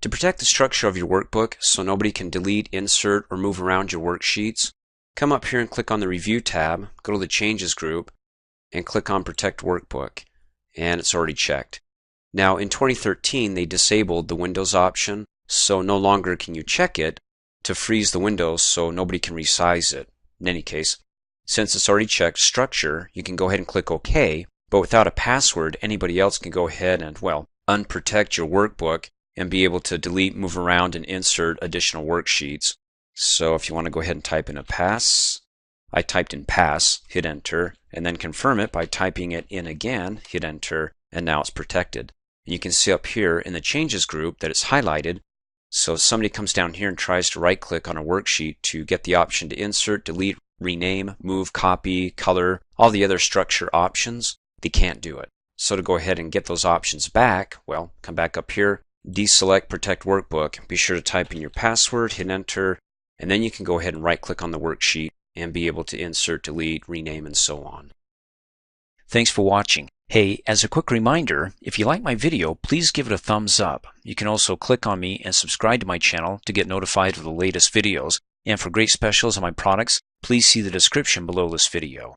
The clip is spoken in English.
To protect the structure of your workbook so nobody can delete, insert, or move around your worksheets, come up here and click on the Review tab, go to the Changes group, and click on Protect Workbook, and it's already checked. Now in 2013 they disabled the Windows option, so no longer can you check it to freeze the windows so nobody can resize it. In any case, since it's already checked Structure, you can go ahead and click OK, but without a password anybody else can go ahead and, well, unprotect your workbook and be able to delete, move around, and insert additional worksheets. So if you want to go ahead and type in a pass, I typed in pass, hit enter, and then confirm it by typing it in again, hit enter, and now it's protected. And you can see up here in the Changes group that it's highlighted, so if somebody comes down here and tries to right click on a worksheet to get the option to insert, delete, rename, move, copy, color, all the other structure options, they can't do it. So to go ahead and get those options back, well, come back up here, deselect Protect Workbook, be sure to type in your password, hit enter, and then you can go ahead and right click on the worksheet and be able to insert, delete, rename, and so on. Thanks for watching. Hey, as a quick reminder, if you like my video, please give it a thumbs up. You can also click on me and subscribe to my channel to get notified of the latest videos. And for great specials on my products, please see the description below this video.